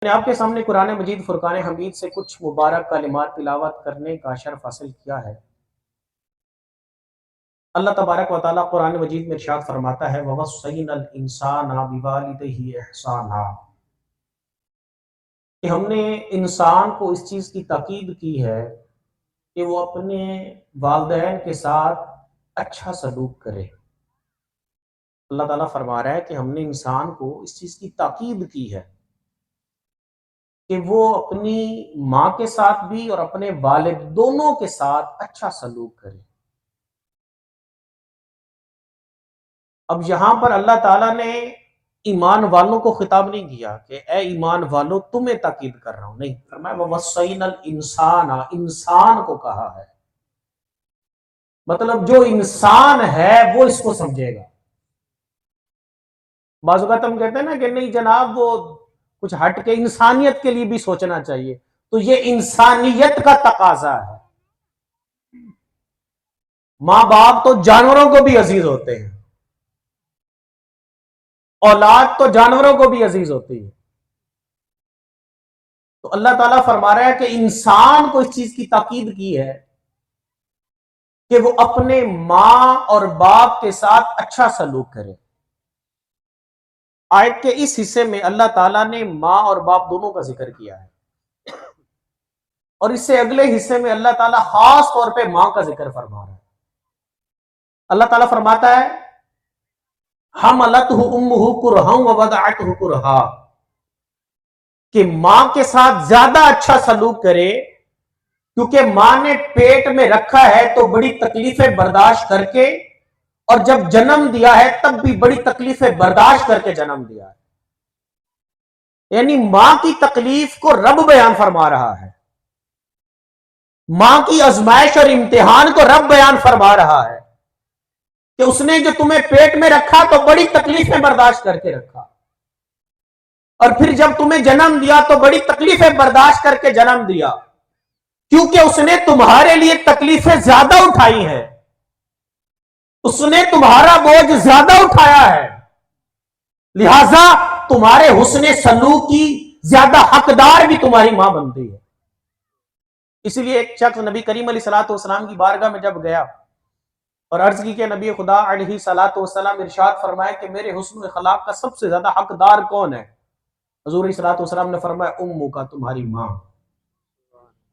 میں نے آپ کے سامنے قرآن مجید فرقان حمید سے کچھ مبارک کلمات تلاوت کرنے کا شرف حاصل کیا ہے۔ اللہ تبارک و تعالیٰ قرآن مجید میں ارشاد فرماتا ہے وَوَصَّيْنَا الْإِنسَانَ بِوَالِدَيْهِ إِحْسَانًا، کہ ہم نے انسان کو اس چیز کی تاکید کی ہے کہ وہ اپنے والدین کے ساتھ اچھا سلوک کرے۔ اللہ تعالیٰ فرما رہا ہے کہ ہم نے انسان کو اس چیز کی تاکید کی ہے کہ وہ اپنی ماں کے ساتھ بھی اور اپنے والد دونوں کے ساتھ اچھا سلوک کرے۔ اب یہاں پر اللہ تعالیٰ نے ایمان والوں کو خطاب نہیں کیا کہ اے ایمان والوں تمہیں تاکید کر رہا ہوں، نہیں، فرمایا وَوَصَّيْنَا الْإِنسَانَ، انسان کو کہا ہے، مطلب جو انسان ہے وہ اس کو سمجھے گا۔ بعض اوقات ہم کہتے ہیں نا کہ نہیں جناب وہ کچھ ہٹ کے انسانیت کے لیے بھی سوچنا چاہیے، تو یہ انسانیت کا تقاضا ہے۔ ماں باپ تو جانوروں کو بھی عزیز ہوتے ہیں، اولاد تو جانوروں کو بھی عزیز ہوتی ہے، تو اللہ تعالیٰ فرما رہا ہے کہ انسان کو اس چیز کی تاکید کی ہے کہ وہ اپنے ماں اور باپ کے ساتھ اچھا سلوک کرے۔ آیت کے اس حصے میں اللہ تعالیٰ نے ماں اور باپ دونوں کا ذکر کیا ہے، اور اس سے اگلے حصے میں اللہ تعالیٰ خاص طور پہ ماں کا ذکر فرما رہا ہے۔ اللہ تعالیٰ فرماتا ہے حملتہ امہ کرہا ووضعتہ کرہا، کہ ماں کے ساتھ زیادہ اچھا سلوک کرے، کیونکہ ماں نے پیٹ میں رکھا ہے تو بڑی تکلیفیں برداشت کر کے، اور جب جنم دیا ہے تب بھی بڑی تکلیفیں برداشت کر کے جنم دیا ہے۔ یعنی ماں کی تکلیف کو رب بیان فرما رہا ہے، ماں کی آزمائش اور امتحان کو رب بیان فرما رہا ہے کہ اس نے جو تمہیں پیٹ میں رکھا تو بڑی تکلیفیں برداشت کر کے رکھا، اور پھر جب تمہیں جنم دیا تو بڑی تکلیفیں برداشت کر کے جنم دیا، کیونکہ اس نے تمہارے لیے تکلیفیں زیادہ اٹھائی ہیں، اس نے تمہارا بوجھ زیادہ اٹھایا ہے، لہذا تمہارے حسن سلوک کی زیادہ حقدار بھی تمہاری ماں بنتی ہے۔ اسی لیے ایک شخص نبی کریم علیہ الصلوۃ والسلام کی بارگاہ میں جب گیا اور عرض کی کہ نبی خدا علیہ الصلوۃ والسلام ارشاد فرمائے کہ میرے حسن اخلاق کا سب سے زیادہ حقدار کون ہے؟ حضور علیہ الصلوۃ والسلام نے فرمایا امو کا، تمہاری ماں۔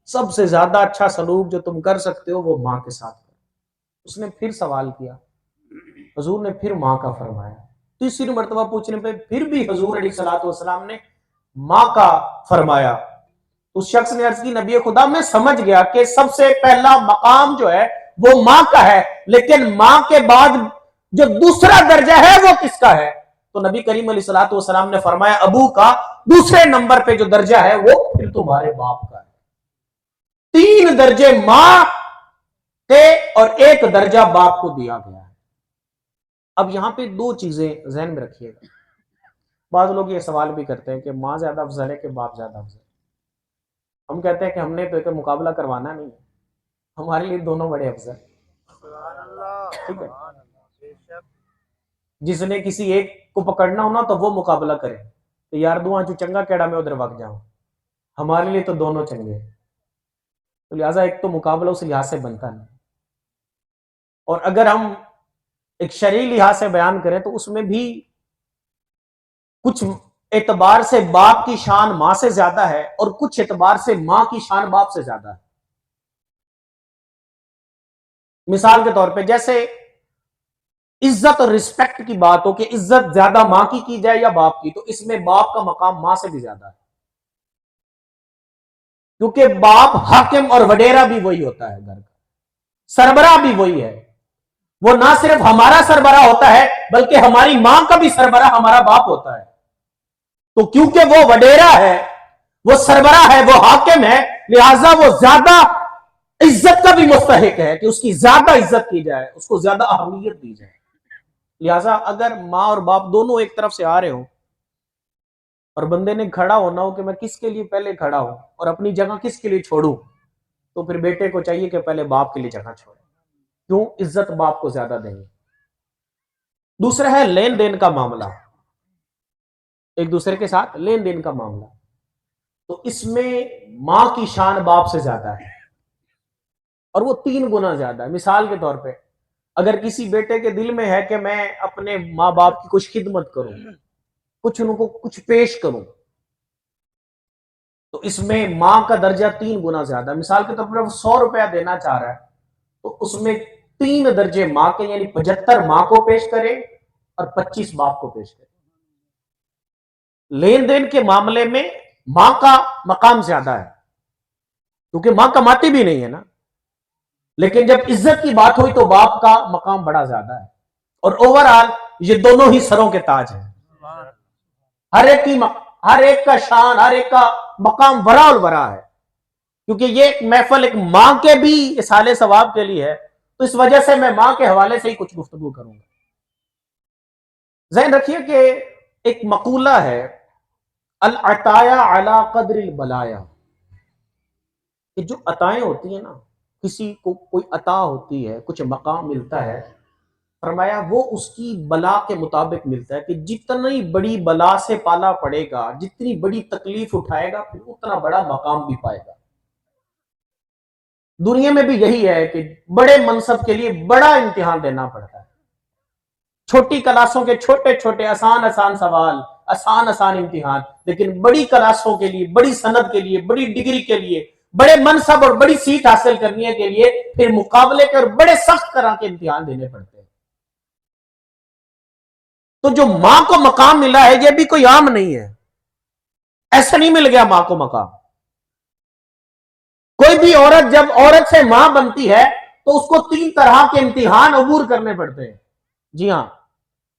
سب سے زیادہ اچھا سلوک جو تم کر سکتے ہو وہ ماں کے ساتھ کرو۔ اس نے پھر سوال کیا، حضور نے پھر ماں کا فرمایا، تیسری مرتبہ پوچھنے پہ پھر بھی حضور علیہ الصلوۃ والسلام نے ماں کا فرمایا۔ اس شخص نے عرض کی نبی خدا میں سمجھ گیا کہ سب سے پہلا مقام جو ہے وہ ماں کا ہے، لیکن ماں کے بعد جو دوسرا درجہ ہے وہ کس کا ہے؟ تو نبی کریم علیہ الصلوۃ والسلام نے فرمایا ابو کا، دوسرے نمبر پہ جو درجہ ہے وہ پھر تمہارے باپ کا ہے۔ 3 درجے ماں کے اور 1 درجہ باپ کو دیا گیا ہے۔ اب یہاں پہ 2 چیزیں ذہن میں رکھیے گا۔ بعض لوگ یہ سوال بھی کرتے ہیں کہ ماں زیادہ افضل ہے کہ باپ زیادہ افضل ہے؟ ہم کہتے ہیں کہ ہم نے تو ایک مقابلہ کروانا نہیں ہے، ہمارے لیے دونوں بڑے افضل، ٹھیک ہے؟ جس نے کسی ایک کو پکڑنا ہونا تو وہ مقابلہ کرے کہ یار دعا چو چنگا کیڑا میں ادھر وگ جاؤں، ہمارے لیے تو دونوں چنگے ہیں، تو لہٰذا ایک تو مقابلہ اس لحاظ سے بنتا نہیں۔ اور اگر ہم ایک شرعی لحاظ سے بیان کریں تو اس میں بھی کچھ اعتبار سے باپ کی شان ماں سے زیادہ ہے اور کچھ اعتبار سے ماں کی شان باپ سے زیادہ ہے۔ مثال کے طور پہ جیسے عزت اور رسپیکٹ کی بات ہو کہ عزت زیادہ ماں کی جائے یا باپ کی، تو اس میں باپ کا مقام ماں سے بھی زیادہ ہے، کیونکہ باپ حاکم اور وڈیرا بھی وہی ہوتا ہے، گھر کا سربراہ بھی وہی ہے، وہ نہ صرف ہمارا سربراہ ہوتا ہے بلکہ ہماری ماں کا بھی سربراہ ہمارا باپ ہوتا ہے۔ تو کیونکہ وہ وڈیرا ہے، وہ سربراہ ہے، وہ حاکم ہے، لہذا وہ زیادہ عزت کا بھی مستحق ہے کہ اس کی زیادہ عزت کی جائے، اس کو زیادہ اہمیت دی جائے۔ لہذا اگر ماں اور باپ دونوں ایک طرف سے آ رہے ہوں اور بندے نے کھڑا ہونا ہو کہ میں کس کے لیے پہلے کھڑا ہوں اور اپنی جگہ کس کے لیے چھوڑوں، تو پھر بیٹے کو چاہیے کہ پہلے باپ کے لیے جگہ چھوڑے، کیوں؟ عزت باپ کو زیادہ دیں گے۔ دوسرا ہے لین دین کا معاملہ، ایک دوسرے کے ساتھ لین دین کا معاملہ۔ تو اس میں ماں کی شان باپ سے زیادہ ہے، اور وہ 3 گنا زیادہ ہے۔ مثال کے طور پہ اگر کسی بیٹے کے دل میں ہے کہ میں اپنے ماں باپ کی کچھ خدمت کروں، کچھ ان کو کچھ پیش کروں، تو اس میں ماں کا درجہ 3 گنا زیادہ ہے۔ مثال کے طور پر 100 روپیہ دینا چاہ رہا ہے تو اس میں 3 درجے ماں کے، یعنی 75 ماں کو پیش کرے اور 25 باپ کو پیش کرے۔ لین دین کے معاملے میں ماں کا مقام زیادہ ہے، کیونکہ ماں کماتی بھی نہیں ہے نا، لیکن جب عزت کی بات ہوئی تو باپ کا مقام بڑا زیادہ ہے۔ اور اوورآل یہ دونوں ہی سروں کے تاج ہیں، ہر ایک کا شان، ہر ایک کا مقام ورا الورا ہے، کیونکہ یہ ایک محفل ایک ماں کے بھی اصالے ثواب کے لیے ہے، تو اس وجہ سے میں ماں کے حوالے سے ہی کچھ گفتگو کروں گا۔ ذہن رکھیے کہ ایک مقولہ ہے، العطایا علی قدر البلایا، کہ جو عطائیں ہوتی ہیں نا، کسی کو کوئی عطا ہوتی ہے، کچھ مقام ملتا ہے، فرمایا وہ اس کی بلا کے مطابق ملتا ہے، کہ جتنی بڑی بلا سے پالا پڑے گا، جتنی بڑی تکلیف اٹھائے گا، پھر اتنا بڑا مقام بھی پائے گا۔ دنیا میں بھی یہی ہے کہ بڑے منصب کے لیے بڑا امتحان دینا پڑتا ہے، چھوٹی کلاسوں کے چھوٹے چھوٹے آسان آسان سوال، آسان آسان امتحان، لیکن بڑی کلاسوں کے لیے، بڑی سند کے لیے، بڑی ڈگری کے لیے، بڑے منصب اور بڑی سیٹ حاصل کرنے کے لیے پھر مقابلے کے اور بڑے سخت طرح کے امتحان دینے پڑتے ہیں۔ تو جو ماں کو مقام ملا ہے یہ بھی کوئی عام نہیں ہے، ایسا نہیں مل گیا ماں کو مقام۔ کوئی بھی عورت جب عورت سے ماں بنتی ہے تو اس کو 3 طرح کے امتحان عبور کرنے پڑتے ہیں۔ جی ہاں،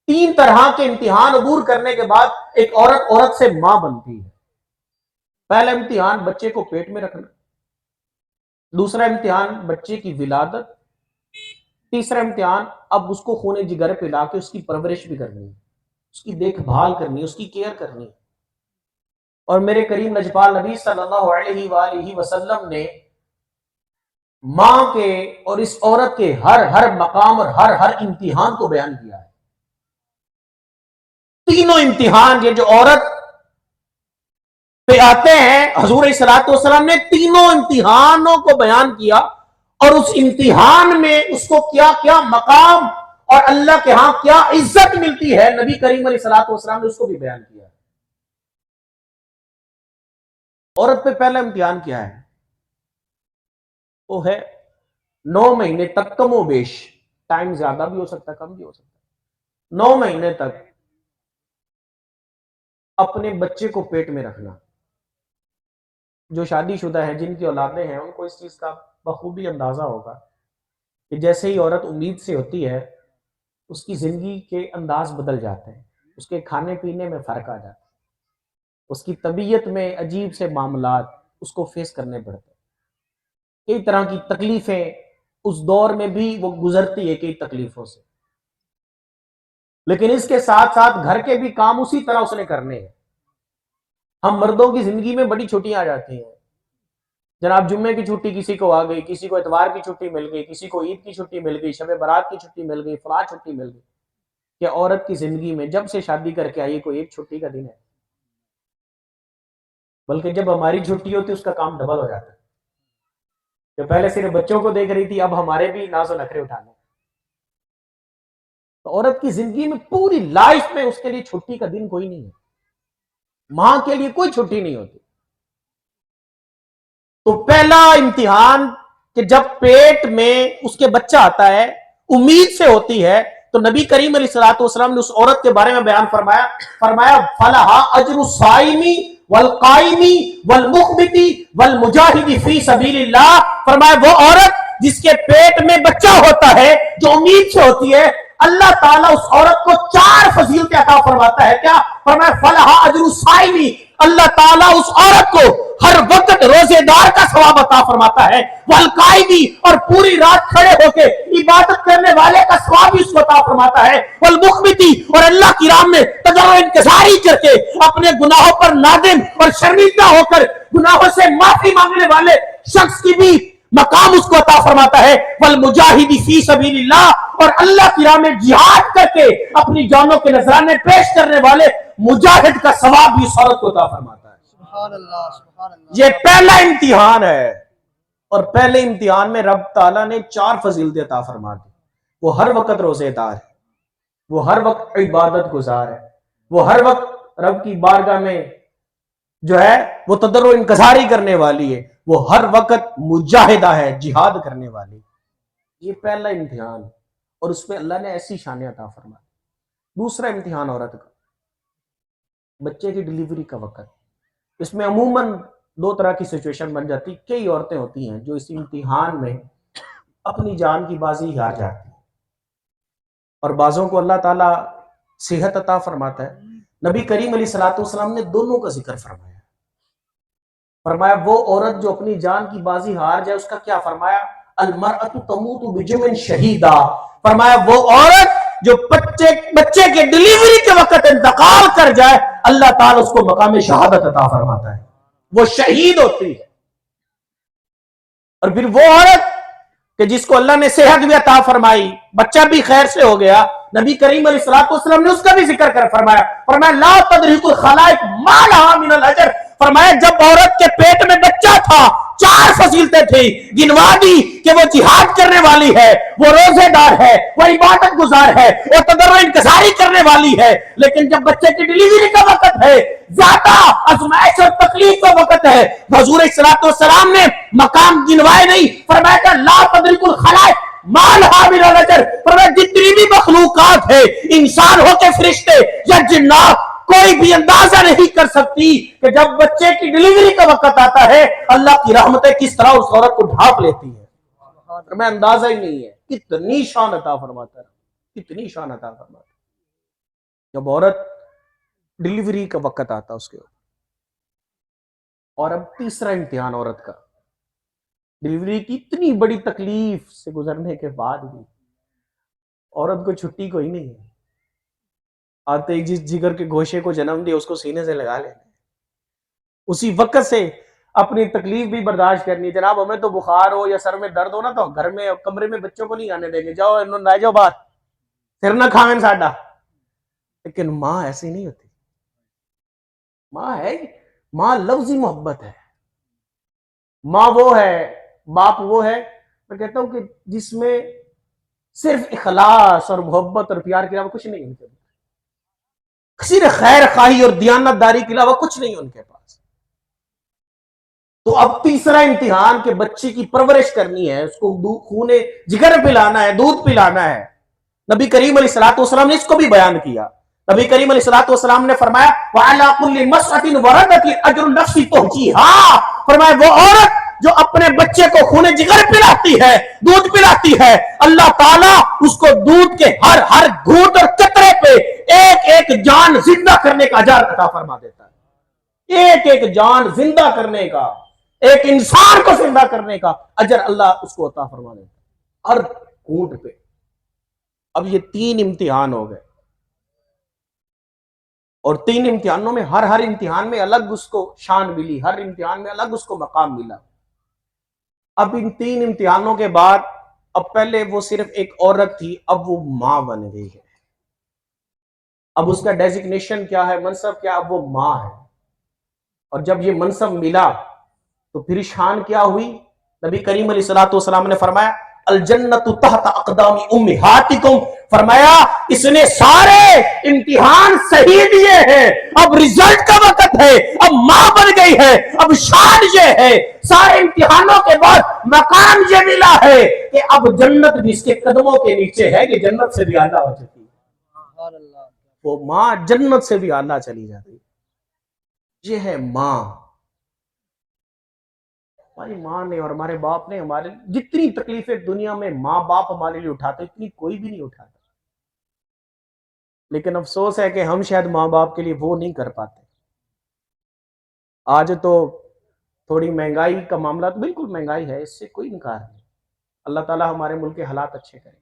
3 طرح کے امتحان عبور کرنے کے بعد ایک عورت سے ماں بنتی ہے۔ پہلا امتحان بچے کو پیٹ میں رکھنا، دوسرا امتحان بچے کی ولادت، تیسرا امتحان اب اس کو خون جگر پلا کے اس کی پرورش بھی کرنی ہے، اس کی دیکھ بھال کرنی ہے، اس کی کیئر کرنی ہے۔ اور میرے کریم لجپال نبی صلی اللہ علیہ وآلہ وسلم نے ماں کے اور اس عورت کے ہر مقام اور ہر امتحان کو بیان کیا ہے۔ تینوں امتحان یہ جو عورت پہ آتے ہیں، حضور علیہ الصلوۃ والسلام نے تینوں امتحانوں کو بیان کیا، اور اس امتحان میں اس کو کیا کیا مقام اور اللہ کے ہاں کیا عزت ملتی ہے، نبی کریم علیہ الصلوۃ والسلام نے اس کو بھی بیان کیا۔ عورت پہ پہلا امتحان کیا ہے؟ وہ ہے 9 مہینے تک، کم و بیش، ٹائم زیادہ بھی ہو سکتا ہے، کم بھی ہو سکتا ہے، 9 مہینے تک اپنے بچے کو پیٹ میں رکھنا۔ جو شادی شدہ ہیں، جن کی اولادیں ہیں، ان کو اس چیز کا بخوبی اندازہ ہوگا کہ جیسے ہی عورت امید سے ہوتی ہے، اس کی زندگی کے انداز بدل جاتے ہیں، اس کے کھانے پینے میں فرق آ جاتا ہے، اس کی طبیعت میں عجیب سے معاملات اس کو فیس کرنے پڑتے ہیں، کئی طرح کی تکلیفیں اس دور میں بھی وہ گزرتی ہے، کئی تکلیفوں سے۔ لیکن اس کے ساتھ ساتھ گھر کے بھی کام اسی طرح اس نے کرنے ہیں۔ ہم مردوں کی زندگی میں بڑی چھٹیاں آ جاتی ہیں، جناب جمعے کی چھٹی کسی کو آ گئی، کسی کو اتوار کی چھٹی مل گئی، کسی کو عید کی چھٹی مل گئی، شب برات کی چھٹی مل گئی، فلاں چھٹی مل گئی۔ کہ عورت کی زندگی میں جب سے شادی کر کے آئی کوئی ایک چھٹی کا دن ہے؟ بلکہ جب ہماری چھٹی ہوتی اس کا کام ڈبل ہو جاتا ہے، کہ پہلے صرف بچوں کو دیکھ رہی تھی، اب ہمارے بھی ناز و نخرے اٹھانے۔ تو عورت کی زندگی میں پوری لائف میں اس کے لیے چھٹی کا دن کوئی نہیں ہے، ماں کے لیے کوئی چھٹی نہیں ہوتی۔ تو پہلا امتحان کہ جب پیٹ میں اس کے بچہ آتا ہے، امید سے ہوتی ہے، تو نبی کریم علیہ الصلوۃ والسلام نے اس عورت کے بارے میں بیان فرمایا فلھا اجر الصائم والقائم والمخبت والمجاہد فی سبیل اللہ۔ فرمایا وہ عورت جس کے پیٹ میں بچہ ہوتا ہے، جو امید سے ہوتی ہے، اللہ تعالیٰ اس عورت کو 4 فضیلتیں عطا فرماتا ہے۔ کیا فرمایا؟ فلھا اجر الصائم، اللہ تعالیٰ اس عورت کو ہر وقت روزے دار کا ثواب عطا فرماتا ہے، والقائمی، اور پوری رات کھڑے ہو کے عبادت کرنے والے کا ثواب بھی اس کو عطا فرماتا ہے، والمخبتی، اور اللہ کی راہ میں تضرع انکساری کر کے اپنے گناہوں پر نادم اور شرمندہ ہو کر گناہوں سے معافی مانگنے والے شخص کی بھی مقام اس کو عطا فرماتا ہے، والمجاہد فی سبیل اللہ، اور اللہ کی راہ میں جہاد کر کے اپنی جانوں کے نذرانے پیش کرنے والے مجاہد کا ثواب بھی اس عورت کو عطا فرماتا ہے۔ یہ پہلا امتحان ہے، اور پہلے امتحان میں رب تعالیٰ نے 4 فضیلتیں عطا فرما دی۔ وہ ہر وقت روزے دار ہے، وہ ہر وقت عبادت گزار ہے، وہ ہر وقت رب کی بارگاہ میں جو ہے وہ تضرع و انکساری کرنے والی ہے، وہ ہر وقت مجاہدہ ہے، جہاد کرنے والی۔ یہ پہلا امتحان، اور اس پہ اللہ نے ایسی شانیں عطا فرما دی۔ دوسرا امتحان عورت کا، بچے کی ڈلیوری کا وقت۔ اس میں عموماً 2 طرح کی سچویشن بن جاتی۔ کئی عورتیں ہوتی ہیں جو اس امتحان میں اپنی جان کی بازی ہار جاتی ہیں، اور بعضوں کو اللہ تعالیٰ صحت عطا فرماتا ہے۔ نبی کریم علیہ الصلوۃ والسلام نے دونوں کا ذکر فرمایا وہ عورت جو اپنی جان کی بازی ہار جائے اس کا کیا فرمایا؟ المرأۃ تموت بجمع شہیدا، فرمایا وہ عورت جو بچے کے ڈلیوری کے وقت انتقال کر جائے اللہ تعالیٰ اس کو مقام شہادت عطا فرماتا ہے، وہ شہید ہوتی ہے۔ اور پھر وہ عورت کہ جس کو اللہ نے صحت بھی عطا فرمائی، بچہ بھی خیر سے ہو گیا، نبی کریم علیہ الصلوۃ والسلام نے اس کا بھی ذکر کر فرمایا لا تدرک الخلائق ما لها من الاجر، فرمایا جب عورت کے پیٹ میں بچہ تھا 4 فضیلتیں تھیں، گنوا دی کہ وہ جہاد کرنے والی ہے، وہ روزے دار ہے، وہ عبادت گزار ہے، وہ تضرع انکساری کرنے والی ہے، لیکن جب بچے کی ڈلیوری کا وقت ہے، زیادہ آزمائش اور تکلیف کا وقت ہے، حضور الصلوۃ والسلام نے مقام گنوائے نہیں، فرمایا کہ لا تدرک الخلائق ما لها من الاجر، فرمایا جتنی بھی مخلوقات ہے، انسان ہو کے فرشتے یا جنات، کوئی بھی اندازہ نہیں کر سکتی کہ جب بچے کی ڈلیوری کا وقت آتا ہے اللہ کی رحمتیں کس طرح اس عورت کو ڈھانپ لیتی ہے، میں اندازہ ہی نہیں ہے کتنی شان عطا فرماتا ہے، کتنی شان عطا فرماتا ہے جب عورت ڈلیوری کا وقت آتا اس کے اوپر۔ اور اب تیسرا امتحان عورت کا، ڈلیوری کی اتنی بڑی تکلیف سے گزرنے کے بعد بھی عورت کو چھٹی کوئی نہیں ہے، آتے ہی جس جگر کے گوشے کو جنم دیا اس کو سینے سے لگا لینا، اسی وقت سے اپنی تکلیف بھی برداشت کرنی۔ جناب ہمیں تو بخار ہو یا سر میں درد ہو نا تو گھر میں کمرے میں بچوں کو نہیں آنے دیں گے، جاؤ انہوں نہ جاؤ باہر، پھر نہ کھاویں ساڈا۔ لیکن ماں ایسی نہیں ہوتی، ماں ہے، ماں لفظی محبت ہے، ماں وہ ہے، باپ وہ ہے، میں کہتا ہوں کہ جس میں صرف اخلاص اور محبت اور پیار کے علاوہ کچھ نہیں ان کے پاس، صرف خیر خواہی اور دیانت داری کے علاوہ کچھ نہیں ان کے پاس۔ تو اب تیسرا امتحان کہ بچے کی پرورش کرنی ہے، اس کو خون جگر پلانا ہے، دودھ پلانا ہے۔ نبی کریم علیہ الصلوۃ والسلام نے اس کو بھی بیان کیا۔ نبی کریم علیہ الصلوۃ والسلام نے فرمایا وَعَلَىٰ كُلِّ مَسْعَةٍ وَرَدَةٍ أَجْرُ النَّفْسِ تُهْجِيهَا، فرمایا وہ عورت جو اپنے بچے کو خون جگر پلاتی ہے، دودھ پلاتی ہے، اللہ تعالیٰ اس کو دودھ کے ہر گھونٹ اور قطرے پہ ایک ایک جان زندہ کرنے کا اجر عطا فرما دیتا ہے، ایک ایک جان زندہ کرنے کا، ایک انسان کو زندہ کرنے کا اجر اللہ اس کو عطا فرما دیتا ہے ہر گھونٹ پہ۔ اب یہ 3 امتحان ہو گئے، اور 3 امتحانوں میں ہر امتحان میں الگ اس کو شان ملی، ہر امتحان میں الگ اس کو مقام ملا۔ اب ان 3 امتحانوں کے بعد اب پہلے وہ صرف ایک عورت تھی، اب وہ ماں بن گئی ہے۔ اب اس کا ڈیزگنیشن کیا ہے، منصب کیا، اب وہ ماں ہے۔ اور جب یہ منصب ملا تو پھر شان کیا ہوئی؟ نبی کریم علیہ الصلوۃ والسلام نے فرمایا الجنت تحت اقدام امہاتکم، فرمایا اس نے سارے امتحان صحیح دیے ہیں، اب رزلٹ کا وقت ہے، اب ماں بن گئی ہے، اب شان یہ ہے، سارے امتحانوں کے بعد مقام یہ ملا ہے کہ اب جنت بھی اس کے قدموں کے نیچے ہے، کہ جنت سے بھی اعلیٰ ہو چکی ہے، وہ ماں جنت سے بھی اعلیٰ چلی جاتی ہے۔ یہ ہے ماں۔ ہماری ماں نے اور ہمارے باپ نے ہمارے جتنی تکلیفیں دنیا میں ماں باپ ہمارے لیے اٹھاتے اتنی کوئی بھی نہیں اٹھاتا، لیکن افسوس ہے کہ ہم شاید ماں باپ کے لیے وہ نہیں کر پاتے۔ آج تو تھوڑی مہنگائی کا معاملہ، تو بالکل مہنگائی ہے، اس سے کوئی انکار نہیں، اللہ تعالیٰ ہمارے ملک کے حالات اچھے کرے،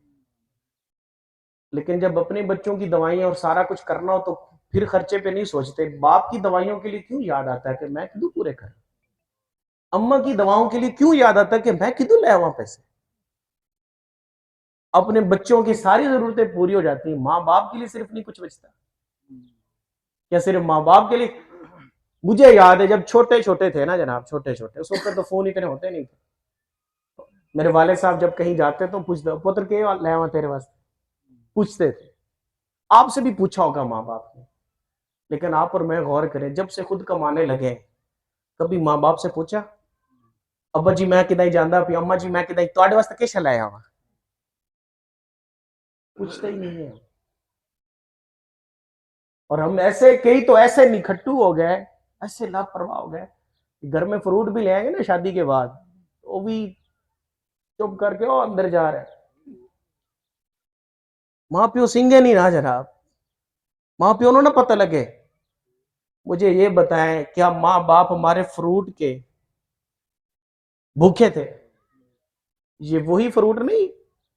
لیکن جب اپنے بچوں کی دوائیاں اور سارا کچھ کرنا ہو تو پھر خرچے پہ نہیں سوچتے۔ باپ کی دوائیوں کے لیے کیوں یاد آتا ہے کہ میں کدوں پورے کروں، اماں کی دواؤں کے لیے کیوں یاد آتا ہے کہ میں کدوں لے آواں پیسے۔ اپنے بچوں کی ساری ضرورتیں پوری ہو جاتی ہیں، ماں باپ کے لیے صرف نہیں کچھ بچتا۔ کیا صرف ماں باپ کے لیے؟ مجھے یاد ہے جب چھوٹے چھوٹے تھے نا جناب، چھوٹے چھوٹے، اس وقت تو فون اتنے ہوتے نہیں تھے، میرے والد صاحب جب کہیں جاتے تو پوچھتے پتر کے لے آواں تیرے واسطے، پوچھتے تھے. آپ سے بھی پوچھا ہوگا ماں باپ نے، لیکن آپ اور میں غور کریں، جب سے خود کمانے لگے کبھی ماں باپ سے پوچھا ابا جی میں کدائی جانا پی، اما جی میں کدائی تواڈے واسطے کیش لے آواں؟ پوچھتے ہی نہیں ہے. اور ہم ایسے کئی تو ایسے نکھٹو ہو گئے، ایسے لاپرواہ ہو گئے، گھر میں فروٹ بھی لے آئیں گے نا شادی کے بعد، وہ بھی چپ کر کے وہ اندر جا رہے ہیں. ماں پیو سنگے نہیں رہا جناب، ماں پیو نہ پتہ لگے. مجھے یہ بتائیں کیا ماں باپ ہمارے فروٹ کے بھوکے تھے؟ یہ وہی فروٹ نہیں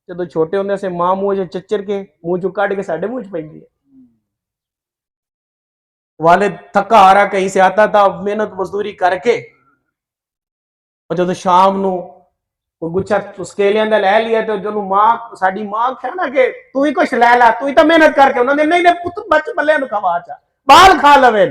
جب چھوٹے ہونے سے ماں منہ چچر کے منہ چ کٹ کے ساڈے منہ چ پی. والد تھکا ہارا کہیں سے آتا تھا محنت مزدوری کر کے، اور جب شام نو گچھا اسکیلیاں دا لے لیا تو جو ماں ساڈی ماں کہا نا کہ تو ہی کچھ لے لا، تو ہی تو محنت کر کے، انہوں نے نہیں پتر بچ بلے نو کھوا چا بال کھا لویں.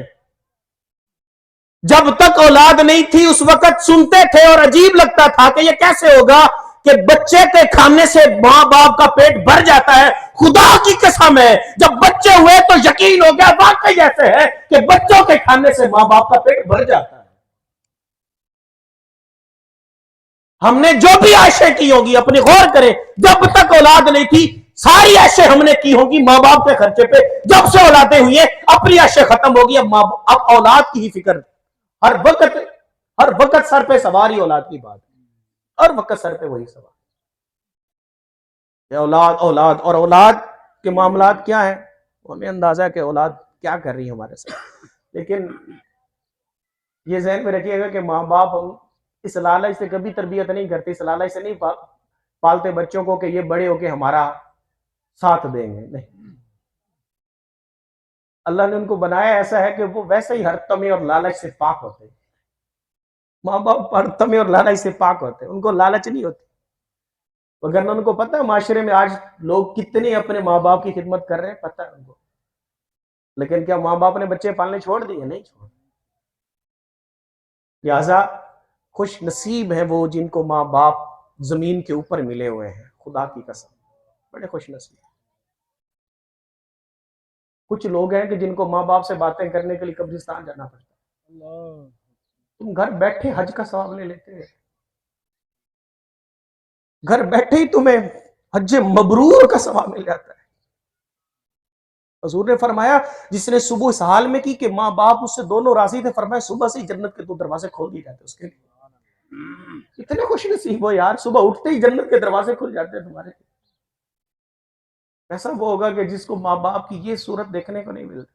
جب تک اولاد نہیں تھی اس وقت سنتے تھے اور عجیب لگتا تھا کہ یہ کیسے ہوگا کہ بچے کے کھانے سے ماں باپ کا پیٹ بھر جاتا ہے. خدا کی قسم ہے جب بچے ہوئے تو یقین ہو گیا واقعی ایسے ہے کہ بچوں کے کھانے سے ماں باپ کا پیٹ بھر جاتا ہے. ہم نے جو بھی عائشیں کی ہوگی اپنی غور کریں، جب تک اولاد نہیں تھی ساری عائشیں ہم نے کی ہوگی ماں باپ کے خرچے پہ. جب سے اولادیں ہوئی ہیں اپنی عائشیں ختم ہوگی، اب اولاد کی ہی فکر. ہر وقت سر پہ سواری اولاد کی بات ہے، ہر وقت سر پہ وہی سوال. اولاد اولاد اور اولاد کے معاملات کیا ہیں ہمیں اندازہ ہے کہ اولاد کیا کر رہی ہے ہمارے ساتھ. لیکن یہ ذہن میں رکھیے گا کہ ماں باپ اس لالچ سے کبھی تربیت نہیں کرتے، اس لالچ سے نہیں پالتے بچوں کو کہ یہ بڑے ہو کے ہمارا ساتھ دیں گے. نہیں، اللہ نے ان کو بنایا ایسا ہے کہ وہ ویسے ہی ہر تمے اور لالچ سے پاک ہوتے. ماں باپ ہر تمے اور لالچ سے پاک ہوتے، ان کو لالچ نہیں ہوتی. وگرنہ ان کو پتہ ہے معاشرے میں آج لوگ کتنے اپنے ماں باپ کی خدمت کر رہے ہیں، پتہ ہے ان کو. لیکن کیا ماں باپ نے بچے پالنے چھوڑ دیے؟ نہیں چھوڑ. لہذا خوش نصیب ہیں وہ جن کو ماں باپ زمین کے اوپر ملے ہوئے ہیں، خدا کی قسم بڑے خوش نصیب. کچھ لوگ ہیں کہ جن کو ماں باپ سے باتیں کرنے کے لیے قبرستان جانا پڑتا ہے. تم گھر بیٹھے حج کا ثواب لے لیتے ہیں، گھر بیٹھے ہی تمہیں حج مبرور کا ثواب مل جاتا ہے. حضور نے فرمایا جس نے صبح اس حال میں کی کہ ماں باپ اس سے دونوں راضی تھے، فرمایا صبح سے ہی جنت کے 2 دروازے کھول دیے جاتے اس کے لیے. اتنے خوش نصیب ہو یار، صبح اٹھتے ہی جنت کے دروازے کھل جاتے ہیں تمہارے. ایسا وہ ہوگا کہ جس کو ماں باپ کی یہ صورت دیکھنے کو نہیں ملتی.